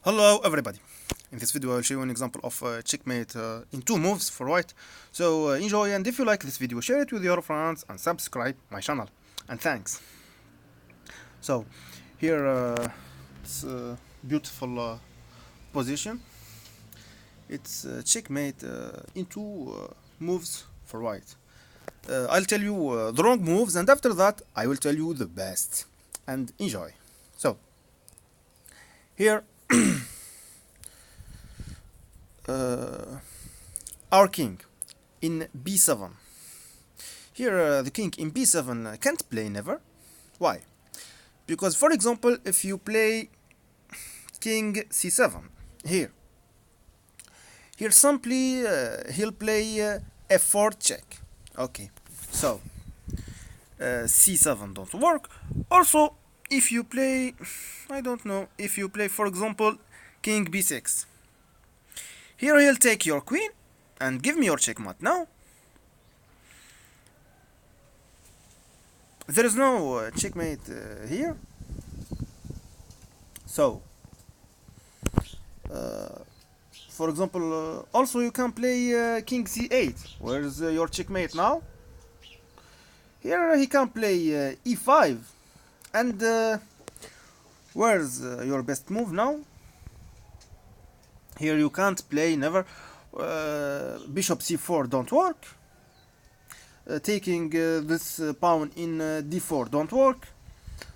Hello everybody. In this video I will show you an example of checkmate in two moves for white. So enjoy, and if you like this video share it with your friends and subscribe my channel. And thanks. So here it's a beautiful position. It's checkmate in two moves for white. I'll tell you the wrong moves, and after that I will tell you the best. And enjoy. So here our king in b7. Here the king in b7 can't play never. Why? Because for example if you play king c7 here simply he'll play f4 check. Okay, so c7 don't work. Also if you play, I don't know, if you play for example king b6, here he'll take your queen and give me your checkmate. Now there is no checkmate here. So for example also you can play king c8. Where is your checkmate now? Here he can play e5, and where's your best move now? Here you can't play never. Bishop c4 don't work. Taking this pawn in d4 don't work.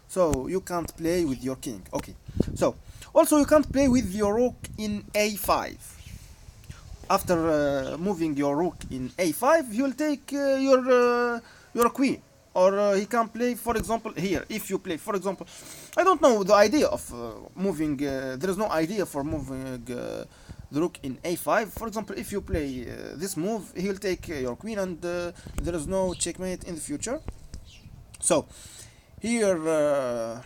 So you can't play with your king. Okay, so also you can't play with your rook in a5. After moving your rook in a5 he will take your queen. Or he can play for example here. If you play for example, I don't know the idea of moving, there is no idea for moving the rook in a5. For example if you play this move he'll take your queen, and there is no checkmate in the future. So here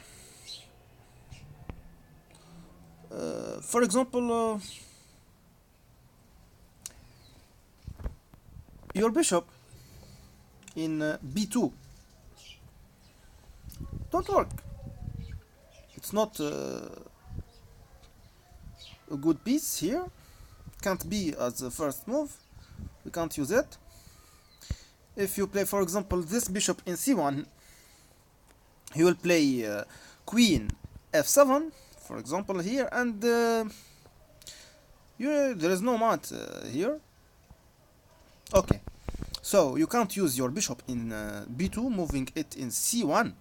for example your bishop in b2 don't work. It's not a good piece here. Can't be as the first move. We can't use it. If you play for example this bishop in c1, he will play queen f7 for example here, and there is no mat here. Okay, so you can't use your bishop in b2, moving it in c1.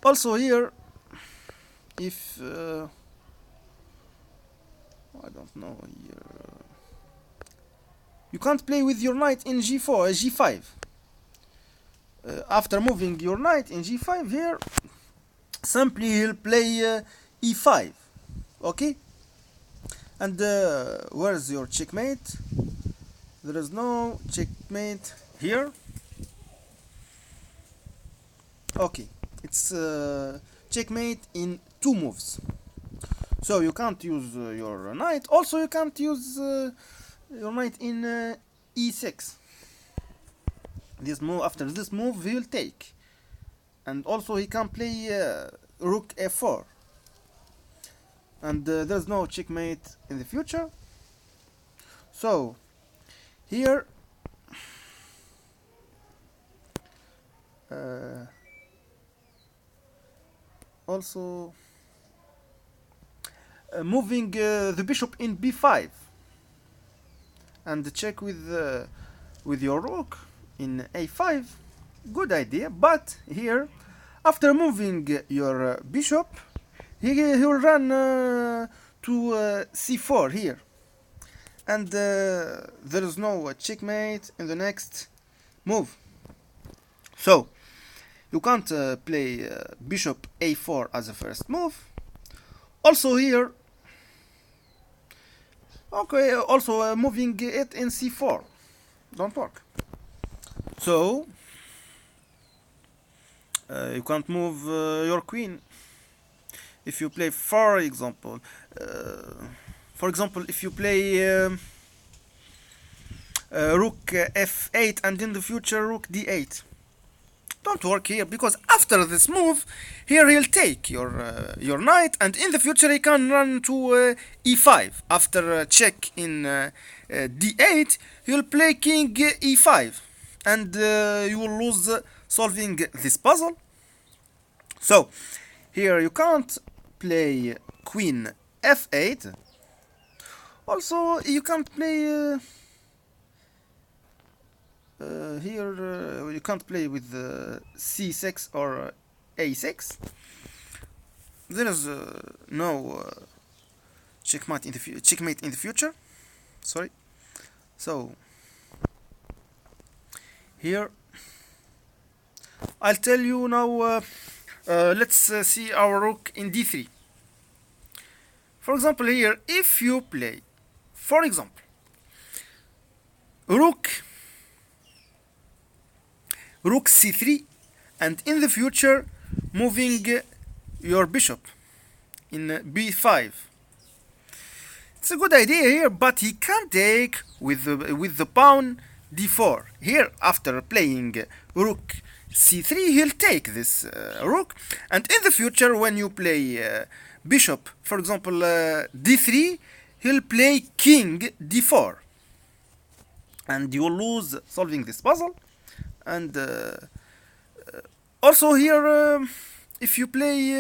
Also here if I don't know, here you can't play with your knight in g4 g5. After moving your knight in g5 here simply he'll play e5. Okay, and where's your checkmate? There is no checkmate here. Okay, it's checkmate in two moves. So you can't use your knight. Also you can't use your knight in e6. This move, after this move he'll take, and also he can play rook f4, and there's no checkmate in the future. So here also moving the bishop in b5 and check with your rook in a5, good idea. But here after moving your bishop he will run to c4 here, and there is no checkmate in the next move. So you can't play bishop a4 as a first move. Also here, okay, also moving it in c4 don't work. So you can't move your queen. If you play for example if you play rook f8 and in the future rook d8, don't work here, because after this move, here he'll take your knight, and in the future he can run to e5. After check in d8, he'll play king e5, and you will lose solving this puzzle. So here you can't play queen f8. Also, you can't play here. You can't play with c6 or a6. There is no checkmate in the future. Sorry. So here I'll tell you now. Let's see our rook in d3. For example, here, if you play, for example, rook c3, and in the future moving your bishop in b5. It's a good idea here, but he can't take with the pawn d4. Here, after playing rook c3, he'll take this rook, and in the future when you play bishop, for example d3, he'll play king d4, and you will lose solving this puzzle. And also here, if you play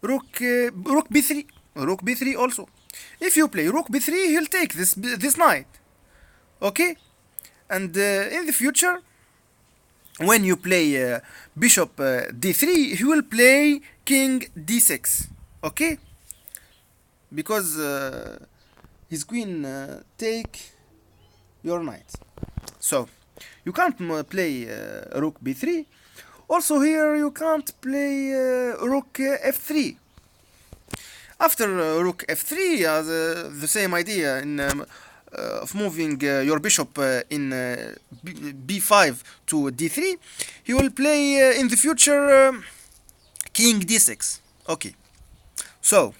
rook b3 also, if you play rook b3, he'll take this knight, okay? And in the future, when you play bishop d3, he will play king d6, okay? Because his queen take your knight. So you can't play rook b3. Also here you can't play rook f3. After rook f3, the same idea in of moving your bishop in b5 to d3, he will play in the future king d6. Okay, so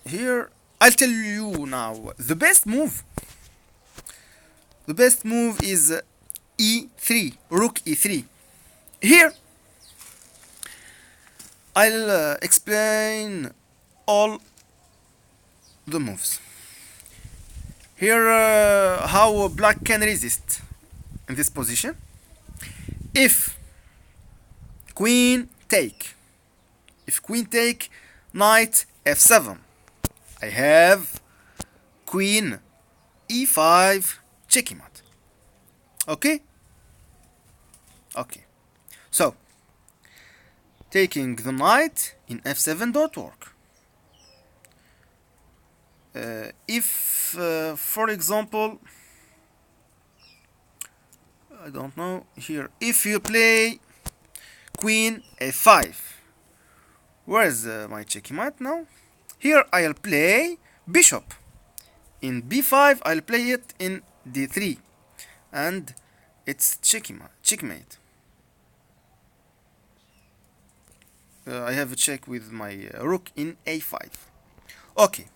here I'll tell you now the best move. The best move is e3, rook e3. Here I'll explain all the moves. Here how black can resist in this position. If queen take, knight f7, I have queen e5 checkmate. Okay? Okay. So taking the knight in f7 don't work. If for example, I don't know, here if you play queen a5, where is my checkmate now? Here I'll play bishop in b5, I'll play it in d3, and it's checkmate. I have a check with my rook in a5. Okay,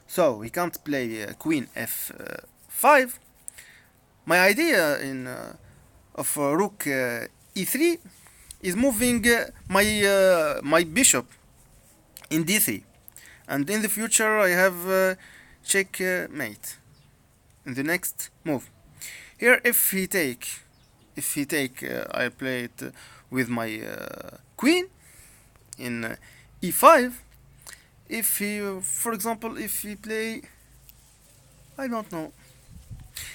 so we can't play queen f5. My idea in of rook e3 is moving my bishop in d3, and in the future I have checkmate in the next move. Here if he take, I play it with my queen in e5. If he, for example, if he play, I don't know,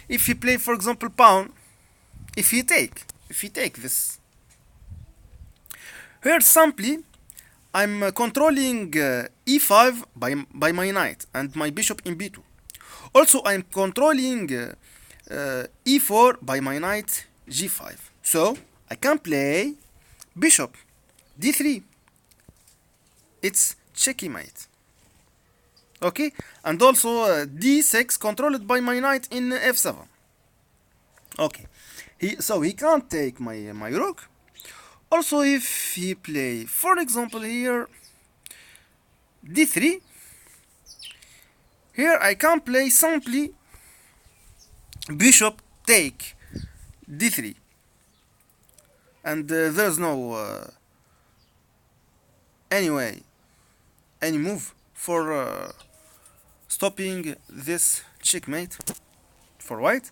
if he play, for example, pawn, if he take this, here simply I'm controlling e5 by my knight and my bishop in b2. Also I'm controlling e4 by my knight g5. So I can play bishop d3. It's checkmate. Okay, and also d6 controlled by my knight in f7. Okay, so he can't take my rook. Also, if he play, for example, here d3, here I can play simply bishop take d3. and there's no anyway any move for stopping this checkmate for white.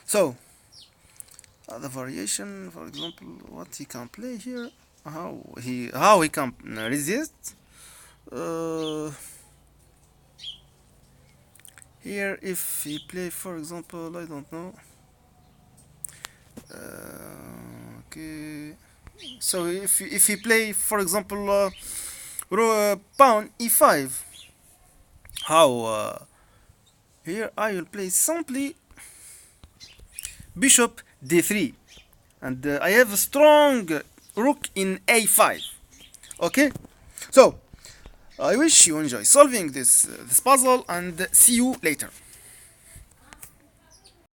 So the variation, for example, what he can play here, how he can resist. Here, if he play, for example, I don't know. Okay. So if he play, for example, pawn e5, how here I will play simply bishop d3, and I have a strong rook in a5. Okay, so I wish you enjoy solving this puzzle, and see you later.